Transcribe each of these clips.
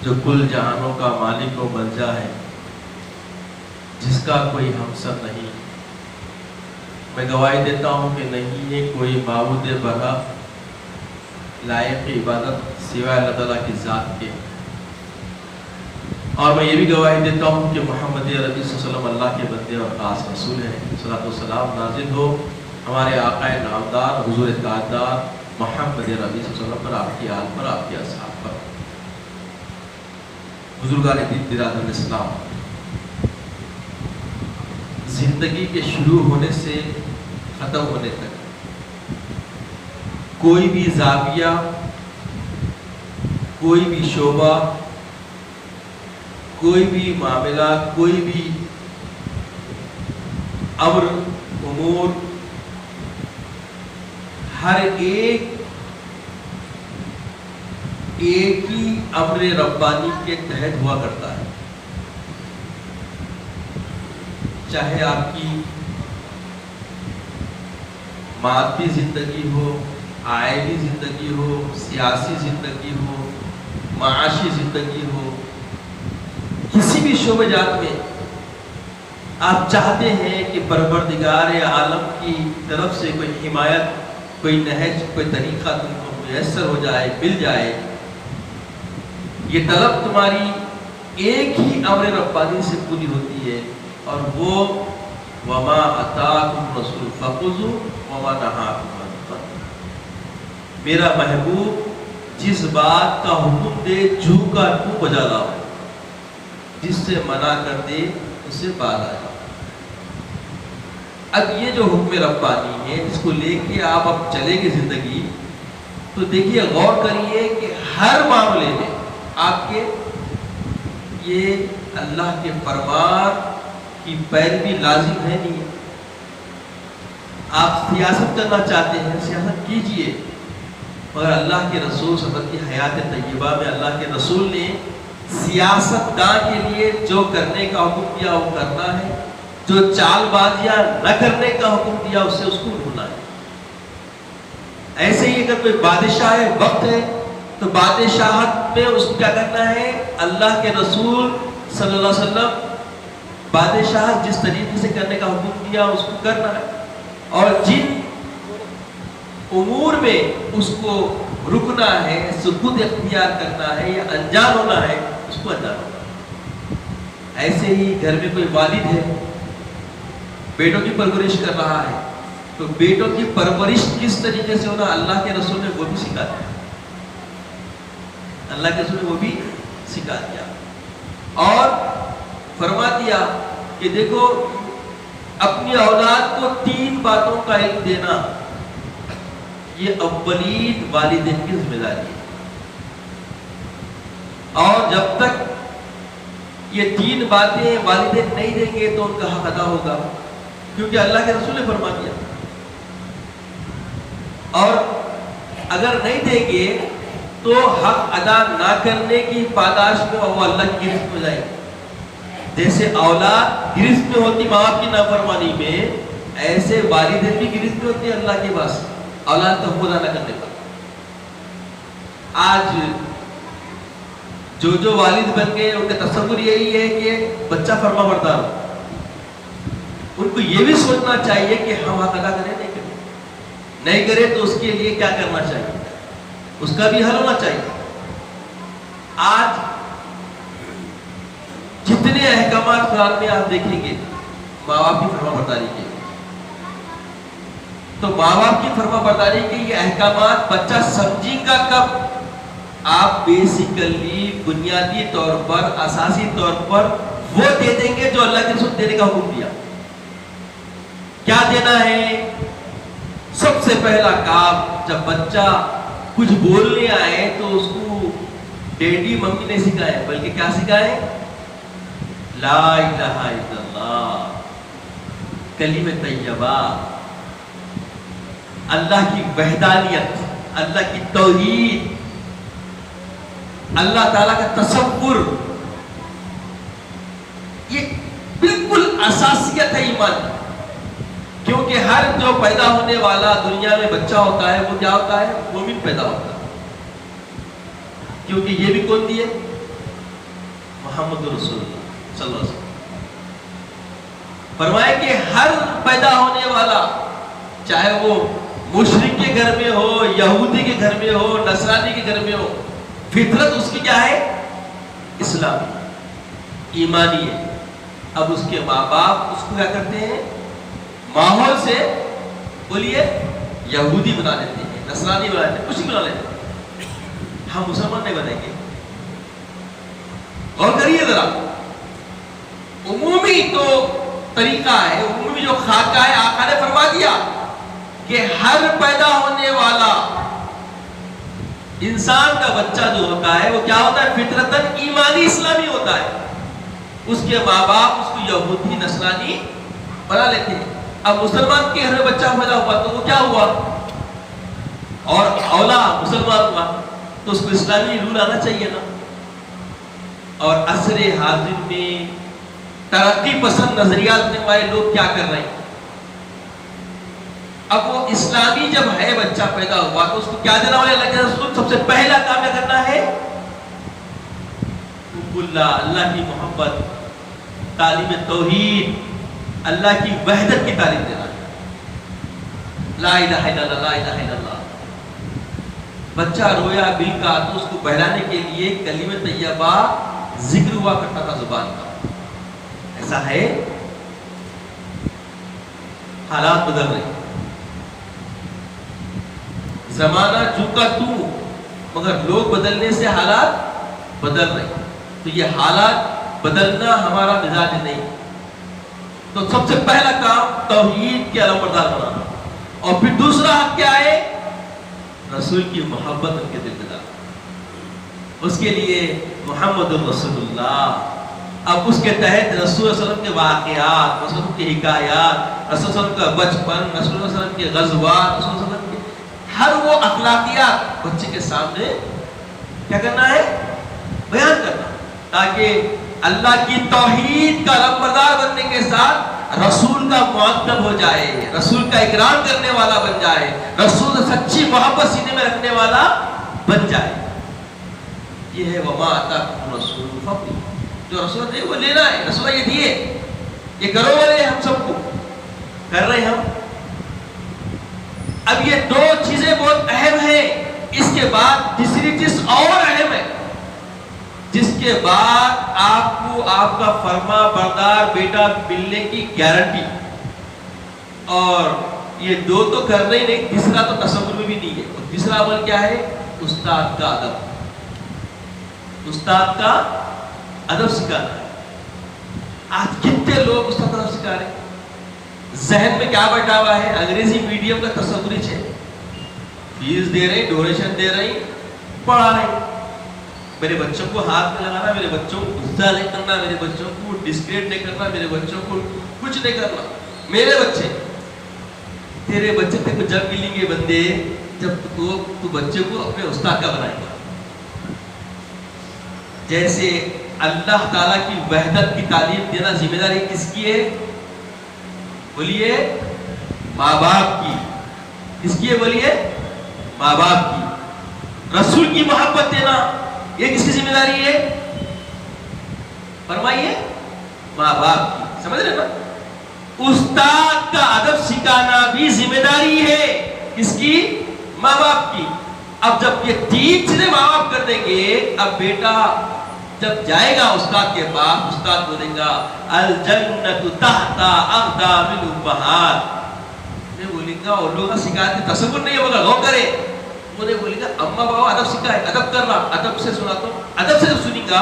جو کل جہانوں کا مالک و ملجا ہے، جس کا کوئی ہمسر نہیں۔ میں گواہی دیتا ہوں کہ نہیں ہے کوئی معبود برحق لائق عبادت سوائے اللہ تعالیٰ کی ذات کے، اور میں یہ بھی گواہی دیتا ہوں کہ محمد عربی صلی اللہ علیہ وسلم اللہ کے بندے اور خاص رسول ہیں۔ صلاۃ و سلام نازل ہو ہمارے آقا نامدار حضور تاجدار محمد عربی صلی اللہ علیہ وسلم پر، آپ کی آل پر، آپ کے اصحاب پر۔ بزرگان دین برادران اسلام، زندگی کے شروع ہونے سے ختم ہونے تک کوئی بھی زاویہ، کوئی بھی شعبہ، کوئی بھی معاملہ، کوئی بھی امر امور، ہر ایک ہی امر ربانی کے تحت ہوا کرتا ہے۔ چاہے آپ کی مادی زندگی ہو، عائلی زندگی ہو، سیاسی زندگی ہو، معاشی زندگی ہو، کسی بھی شعبہ جات میں آپ چاہتے ہیں کہ پروردگار عالم کی طرف سے کوئی حمایت، کوئی نہج، کوئی طریقہ تم کو میسر ہو جائے، مل جائے، یہ طلب تمہاری ایک ہی امر ربانی سے پوری ہوتی ہے، اور وہ وما اتاکم رسول فخذوا وما نہاکم عنہ فانتہوا۔ میرا محبوب جس بات کا حکم دے جو کا منہ بجا لاؤ، جس سے منع کر دے اس سے باز آ جاؤ۔ اب یہ جو حکم ربانی ہے، جس کو لے کے آپ اب چلیں گے زندگی، تو دیکھیے، غور کریے کہ ہر معاملے میں آپ کے یہ اللہ کے فرمان کی پیروی لازم ہے نہیں ہے۔ آپ سیاست کرنا چاہتے ہیں، سیاست کیجئے، مگر اللہ کے رسول صلی اللہ علیہ وسلم کی حیات طیبہ میں اللہ کے رسول نے سیاست داں کے لیے جو کرنے کا حکم دیا وہ کرنا ہے، جو چال بازیاں نہ کرنے کا حکم دیا اس سے اس کو ڈھونڈنا ہے۔ ایسے ہی اگر کوئی بادشاہ وقت ہے تو بادشاہت میں اس کو کیا کرنا ہے؟ اللہ کے رسول صلی اللہ علیہ وسلم بادشاہ جس طریقے سے کرنے کا حکم دیا اس کو کرنا ہے، اور جن امور میں اس کو رکنا ہے، سکوت اختیار کرنا ہے یا انجان ہونا ہے، اس کو انجان ہونا ہے۔ ایسے ہی گھر میں کوئی والد ہے، بیٹوں کی پرورش کر رہا ہے، تو بیٹوں کی پرورش کس طریقے سے ہونا اللہ کے رسول نے وہ بھی سکھا دیا، اللہ کے رسول نے وہ بھی سکھا دیا، اور فرما دیا کہ دیکھو اپنی اولاد کو 3 باتوں کا علم دینا یہ اولین والدین کی ذمہ داری ہے، اور جب تک یہ 3 باتیں والدین نہیں دیں گے تو ان کا حق ادا ہوگا، کیونکہ اللہ کے رسول نے فرما دیا، اور اگر نہیں دیں گے تو حق ادا نہ کرنے کی پاداش میں وہ اللہ کی گرفت میں جائے گی۔ جیسے اولاد گرفت میں ہوتی ماں باپ کی نافرمانی میں، ایسے والدین بھی گرفت میں ہوتی ہے اللہ کے پاس اولاد کا حقوق ادا نہ کرنے پر۔ آج جو والد بن گئے ان کا تصور یہی ہے کہ بچہ فرما بردار ہو، ان کو یہ بھی سوچنا چاہیے کہ ہم حق ادا کریں نہیں کرے تو اس کے لیے کیا کرنا چاہیے، اس کا بھی حل ہونا چاہیے۔ آج جتنے احکامات قرآن میں آپ دیکھیں گے ماں باپ کی فرما برداری کے، تو ماں باپ کی فرما برداری کے یہ احکامات بچہ سمجھے گا کب؟ آپ بیسیکلی بنیادی طور پر، اساسی طور پر وہ دے دیں گے جو اللہ کے رسول دینے کا حکم دیا۔ کیا دینا ہے؟ سب سے پہلا کام، جب بچہ کچھ بولنے آئے تو اس کو ڈیڈی ممی نے سکھائے، بلکہ کیا سکھائے؟ لا الہ الا اللہ، کلمہ طیبہ، اللہ کی وحدانیت، اللہ کی توحید، اللہ تعالیٰ کا تصور، یہ بالکل اساسیت ہے ایمان۔ کیونکہ ہر جو پیدا ہونے والا دنیا میں بچہ ہوتا ہے وہ کیا ہوتا ہے؟ مومن پیدا ہوتا ہے، کیونکہ یہ بھی کون دیے؟ محمد رسول اللہ صلی اللہ علیہ وسلم فرمائے کہ ہر پیدا ہونے والا، چاہے وہ مشرک کے گھر میں ہو، یہودی کے گھر میں ہو، نصرانی کے گھر میں ہو، فطرت اس کی کیا ہے؟ اسلامی، ایمانی ہے۔ اب اس کے ماں باپ اس کو کیا کرتے ہیں؟ ماحول سے بولیے یہودی بنا لیتے ہیں، نصرانی بنا لیتے ہیں، کچھ بنا لیتے ہیں، ہم مسلمان نہیں بنیں گے۔ غور کریے ذرا، عمومی تو طریقہ ہے، عمومی جو خاکہ ہے، آقا نے فرما دیا کہ ہر پیدا ہونے والا انسان کا بچہ جو ہوتا ہے وہ کیا ہوتا ہے؟ فطرتاً ایمانی اسلامی ہوتا ہے۔ اس کے ماں باپ اس کو یہودی نصرانی بنا لیتے ہیں۔ اب مسلمان کے گھر میں بچہ پیدا ہوا تو وہ کیا ہوا؟ اور اولا مسلمان ہوا تو اس کو اسلامی رول آنا چاہیے نا۔ اور عصر حاضر میں ترقی پسند نظریات رکھنے والے لوگ کیا کر رہے ہیں؟ اب وہ اسلامی جب ہے بچہ پیدا ہوا تو اس کو کیا دینا والے؟ اللہ کے رسول سب سے پہلا کام کیا کرنا ہے؟ حب اللہ، اللہ کی محبت، تعلیم توحید، اللہ کی وحدت کی تعلیم دینا ہے۔ لا الہ الا اللہ، لا الہ الا اللہ۔ بچہ رویا بل کا تو اس کو بہلانے کے لیے کلمہ طیبہ ذکر ہوا کرتا تھا زبان کا۔ ایسا ہے؟ حالات بدل رہے ہیں، زمانہ جھکا تو، مگر لوگ بدلنے سے حالات بدل رہے ہیں۔ تو یہ حالات بدلنا ہمارا مزاج نہیں، تو سب سے پہلا کام توحید کے علمبردار بنانا، اور پھر دوسرا حق کیا ہے؟ رسول کی محبت ان کے دل میں ڈالنا۔ اس کے لیے محمد الرسول اللہ، اب اس کے تحت رسول اللہ علیہ وسلم کے واقعات، رسول اللہ کی حکایات، رسول اللہ علیہ وسلم کا بچپن، رسول اللہ علیہ وسلم کے غزوات، رسول اللہ علیہ وسلم کے ہر وہ اخلاقیات بچے کے سامنے کیا کرنا ہے؟ بیان کرنا، تاکہ اللہ کی توحید کا علمبردار بننے کے ساتھ رسول کا معطب ہو جائے، رسول کا اکرام کرنے والا بن جائے، رسول سے سچی محبت سینے میں رکھنے والا بن جائے۔ یہ ہے وما آتاکم الرسول فخذوہ، جو رسول نے وہ لینا ہے، رسول یہ دیے، یہ کرو والے ہم سب کو کر رہے ہیں ہم۔ اب یہ دو چیزیں بہت اہم ہیں، اس کے بعد تیسری چیز اور اہم ہے، جس کے بعد آپ کو آپ کا فرما بردار بیٹا ملنے کی گارنٹی، اور یہ دو تو کرنا ہی نہیں، تیسرا تو تصور میں بھی نہیں ہے۔ اور تیسرا عمل کیا ہے؟ استاد کا ادب، استاد کا ادب سکھانا ہے۔ آج کتنے لوگ استاد کا ادب سکھا رہے ہیں؟ ذہن میں کیا بیٹھا ہوا ہے؟ انگریزی میڈیم کا تصور ہے، فیس دے رہے، ڈونیشن دے رہے، پڑھا رہے، میرے بچوں کو ہاتھ میں لگانا، میرے بچوں کو غصہ نہیں کرنا، میرے بچوں کو ڈسکریٹ نہیں کرنا، میرے بچوں کو کچھ نہیں کرنا۔ میرے بچے، تیرے بچے تیرے کو جب ملیں گے بندے جب تو بچے کو اپنے استاد کا بنائے گا۔ جیسے اللہ تعالیٰ کی وحدت کی تعلیم دینا ذمہ داری کس کی ہے؟ بولیے ماں باپ کی۔ کس کی ہے؟ بولیے ماں باپ کی۔ رسول کی محبت دینا یہ کس کی ذمہ داری ہے؟ فرمائیے ماں باپ کی۔ سمجھ رہے نا؟ استاد کا ادب سکھانا بھی ذمہ داری ہے کس کی؟ ماں باپ کی۔ اب جب یہ تین چیزیں ماں باپ کر دیں گے، اب بیٹا جب جائے گا استاد کے پاس، استاد بولے گا الجنت تحت اقدام الامہات، میں بولے گا اور لوگ سکھاتے تصور نہیں ہے، بولا غور کرے، مجھے بولے گا اماں بابا ادب سکھائے، ادب کر رہا، ادب سے سنا تو ادب سے سنی گا،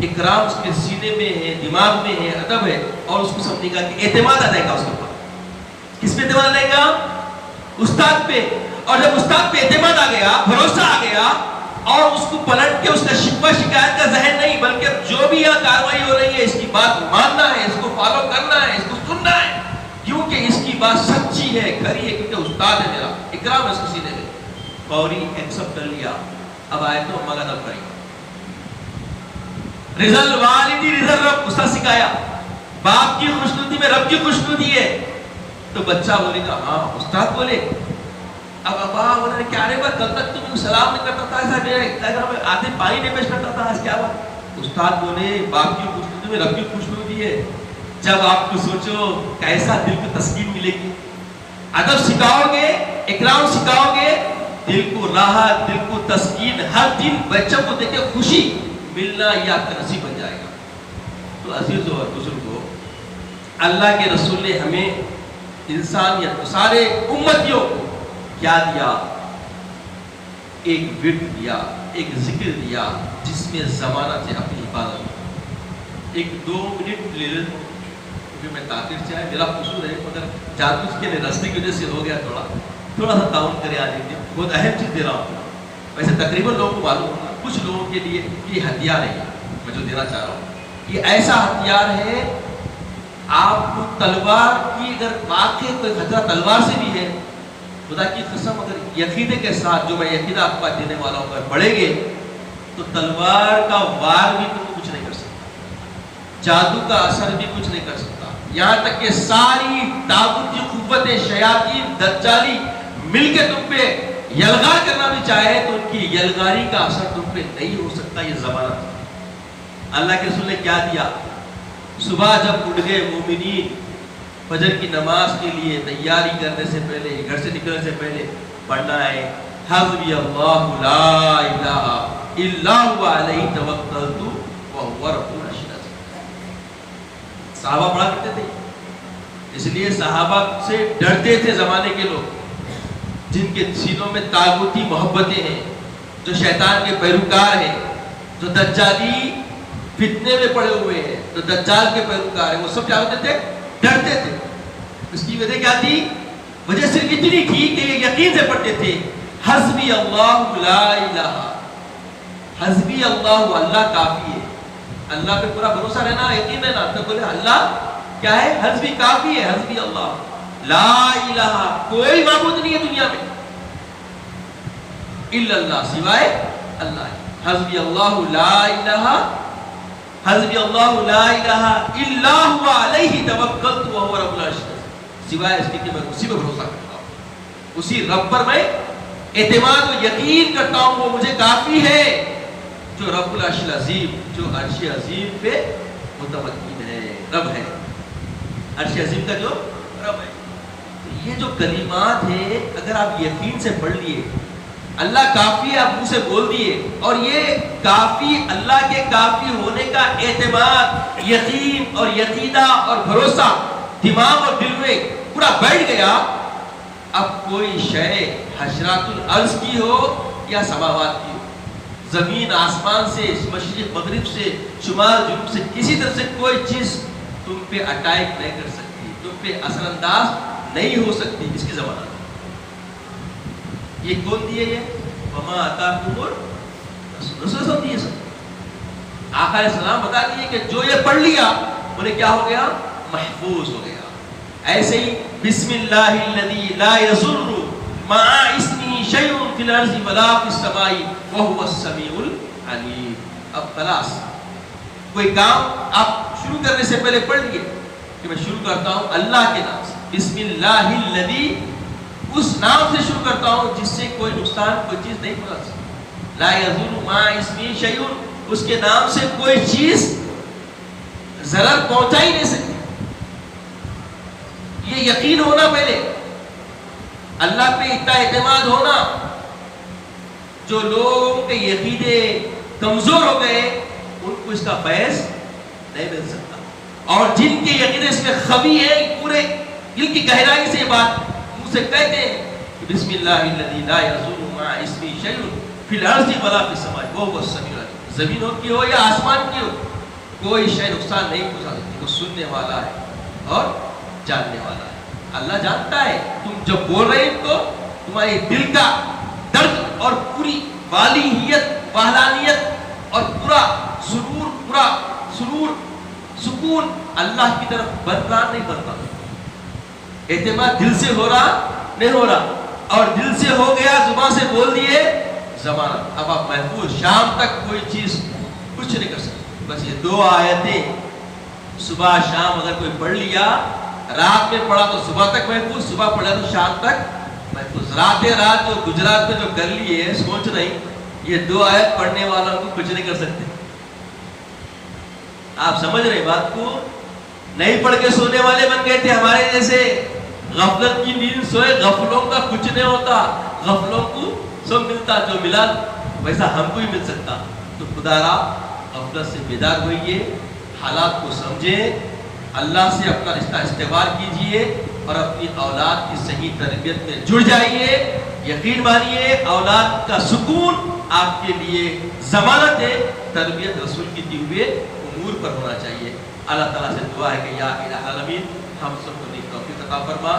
اکرام اس کے سینے میں ہے، دماغ میں ہے، ادب ہے، اور اس کو سمجھے گا کہ اعتماد آ جائے گا اس کے پاس۔ کس پہ اعتماد آئے گا؟ استاد پہ۔ اور جب استاد پہ اعتماد آ گیا، بھروسہ آ گیا، اور اس کو پلٹ کے اس کا شکوہ شکایت کا ذہن نہیں، بلکہ جو بھی یہاں کاروائی ہو رہی ہے اس کی بات ماننا ہے، اس کو فالو کرنا ہے، اس کو سننا ہے، کیونکہ اس کی بات سچی ہے، کھری ہے، کیونکہ استاد ہے میرا، اکرام ہے اس کو سینے میں، فوری ایکسپٹ کر لیا۔ اب آئے تو اماں کا ادب کریں، رضا الوالدی رضا الرب، استاد سکھایا، باپ کی خوشنودی میں رب کی خوشنودی ہے، تو بچہ بولے گا ہاں استاد بولے۔ اب ابا انہوں نے کیا رہے بات، کل تک تم سلام نہیں کرتا تھا، ایسا میرے آدھے پانی نہیں پیش کرتا تھا، آج کیا بات؟ استاد بولے باپ کی خوشنودی میں رب کی خوشنودی ہے. جب آپ کو سوچو کیسا دل کو تسکین ملے گی. ادب سکھاؤ گے, اکرام سکھاؤ گے, دل کو راحت, دل کو تسکین, ہر دن بچوں کو دیکھ کے خوشی ملنا یہ آپ کا نصیب بن جائے گا. تو عزیزو اور بزرگو, اللہ کے رسول نے ہمیں انسانیت کو, سارے امتیوں کو کیا دیا؟ ایک ورد دیا, ایک ذکر دیا جس میں زمانہ سے اپنی حفاظت. ایک 2 منٹ لے لیں کیونکہ میں تاخیر سے آیا, میرا قصور ہے, مگر جان بوجھ کے راستے کی وجہ سے ہو گیا. تھوڑا سا تعاون کرے آنے کے, بہت اہم چیز دے رہا ہوں. ویسے تقریباً لوگوں کو معلوم ہوگا, کچھ لوگوں کے لیے یہ ہتھیار ہے میں جو دینا چاہ رہا ہوں. یہ ایسا ہتھیار ہے, آپ کو تلوار کی اگر واقع کوئی خطرہ تلوار سے بھی ہے, خدا کی قسم اگر یقینے کے ساتھ جو میں یقینہ آپ کو دینے والا ہوں اگر پڑھیں گے تو تلوار کا وار بھی تم کو کچھ نہیں کر سکتا, جادو کا اثر بھی کچھ نہیں کر سکتا. یہاں تک کہ ساری طاغوت کی قوتیں, شیاطین, دجالی مل کے تم پہ یلغار کرنا بھی چاہے تو ان کی یلغاری کا اثر تم پہ نہیں ہو سکتا. یہ زمانہ اللہ کے رسول نے کیا دیا؟ صبح جب اٹھ گئے مومنین فجر کی نماز کے لیے تیاری کرنے سے پہلے, گھر سے نکلنے سے پہلے پڑھنا ہے حسبی اللہ لا الہ الا هو علیہ توکلت وهو رب العرش العظیم. صحابہ پڑھا کرتے تھے, اس لیے صحابہ سے ڈرتے تھے زمانے کے لوگ جن کے سینوں میں طاغوتی محبتیں ہیں, جو شیطان کے پیروکار ہیں, جو دجالی فتنے میں پڑے ہوئے ہیں, جو دجال کے پیروکار ہیں. وہ سب کیا ہوتے تھے؟ ڈرتے تھے. اس کی وجہ کیا تھی؟ وجہ صرف اتنی تھی کہ یہ یقین سے پڑھتے تھے حسبی اللہ لا الہ, حسبی اللہ, اللہ کافی ہے. اللہ پہ پورا بھروسہ رہنا, یقین رہنا. تو بولے اللہ کیا ہے؟ حسبی کافی ہے, حسبی اللہ لا الہ, کوئی معبود نہیں ہے دنیا میں الا اللہ, سوائے اللہ. حسبی اللہ لا الہ, حسبی اللہ لا الہ الا هو علیہ توکلت وهو رب العرش العظیم. سوائے اس کے کہ میں اسی پر بھروسہ کرتا ہوں, اسی رب پر میں اعتماد و یقین کرتا ہوں, وہ مجھے کافی ہے, جو رب العرش العظیم, جو عرش عظیم پہ متمکن ہے, رب ہے, عرش عظیم کا جو رب ہے. یہ جو کلمات ہیں اگر آپ یقین سے پڑھ لیے, اللہ کافی ہے آپ منہ سے بول دیے, اور یہ کافی, اللہ کے کافی ہونے کا اعتماد, یقین اور یقینہ اور بھروسہ دماغ اور دل میں پورا بیٹھ گیا, اب کوئی شے حشرات الارض کی ہو یا سماوات کی ہو, زمین آسمان سے, مشرق مغرب سے, شمال جنوب سے, کسی طرح سے کوئی چیز تم پہ اٹیک نہیں کر سکتی, تم پہ اثر انداز نہیں ہو سکتی. اس کی زمانہ یہ کون دیے؟ یہ وما آتاکم الرسول سب دیے. سب آقا علیہ السلام بتا دیے کہ جو یہ پڑھ لیا انہیں کیا ہو گیا؟ محفوظ ہو گیا. ایسے ہی بسم اللہ الذی لا یضر مع اسمہ شیء فی الارض ولا فی السماء وهو السمیع العلیم. اب خلاص کوئی کام آپ شروع کرنے سے پہلے پڑھ لیے کہ میں شروع کرتا ہوں اللہ کے نام سے, بسم اللہ الذی, اس نام سے شروع کرتا ہوں جس سے کوئی نقصان, کوئی چیز نہیں پہنچ سکتی. لا یضر مع اسمہ شیء, اس کے نام سے کوئی چیز ضرر پہنچا ہی نہیں سکتی. یہ یقین ہونا پہلے, اللہ پہ اتنا اعتماد ہونا. جو لوگوں کے یقینے کمزور ہو گئے ان کو اس کا فیض نہیں مل سکتا, اور جن کے یقین اس میں خبی ہے, پورے دل کی گہرائی سے بات منہ سے کہتے ہیں کہ بسم اللہ الذی لا یضر مع اسمہ شیء فی الارض ولا فی السماء وهو السمیع العلیم. زمین کی ہو یا آسمان کی ہو, کوئی شے نقصان نہیں پہنچا سکتی. وہ سننے والا ہے اور جاننے والا ہے. اللہ جانتا ہے تم جب بول رہے ہیں تو تمہارے دل کا درد اور پوری والیت, وحدانیت اور پورا سرور, سکون اللہ کی طرف برقرار نہیں کرتا. اعتماد دل سے ہو رہا نہیں ہو رہا, اور دل سے ہو گیا زبان سے بول دیے زمانہ. اب آپ محفوظ, شام تک کوئی چیز کچھ نہیں کر سکتے. بس یہ 2 آیتیں صبح شام اگر کوئی پڑھ لیا, رات میں پڑھا تو صبح تک محفوظ, صبح پڑھا تو شام تک محفوظ. رات جو گجرات میں جو کر لی ہے, سوچ نہیں یہ 2 آیت پڑھنے والا کو کچھ نہیں کر سکتے. آپ سمجھ رہے بات کو؟ نہیں پڑھ کے سونے والے بن گئے تھے ہمارے جیسے، غفلت کی نیند سوئے، غفلوں کا کچھ نہیں ہوتا، غفلوں کو سب ملتا، جو ملا ویسا ہم کو ہی مل سکتا. تو خدا را غفلت سے بیدار ہوئیے، حالات کو سمجھیں، اللہ سے اپنا رشتہ استوار کیجئے اور اپنی اولاد کی صحیح تربیت میں جڑ جائیے. یقین مانیے اولاد کا سکون آپ کے لیے ضمانت ہے، تربیت رسول کی دی ہوئے امور پر ہونا چاہیے. اللہ تعالیٰ سے دعا ہے کہ یا الہ العالمین ہم سب کو نیک توفیق عطا فرما،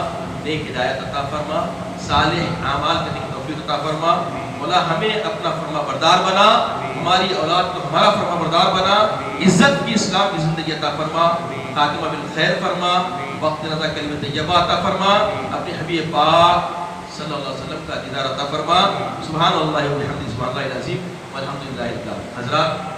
نیک ہدایت عطا فرما، صالح اعمال کرنے کی توفیق عطا فرما. مولا ہمیں اپنا فرما بردار بنا، ہماری اولاد کو ہمارا فرما بردار بنا، عزت کی اسلام کی زندگی عطا فرما، خاتمہ بالخیر فرما، وقت رضا کلمہ طیبہ عطا فرما، اپنے حبیب پاک صلی اللہ علیہ وسلم کا دیدار عطا فرما. سبحان اللہ و بحمدہ، سبحان اللہ العظیم والحمدللہ. حضرات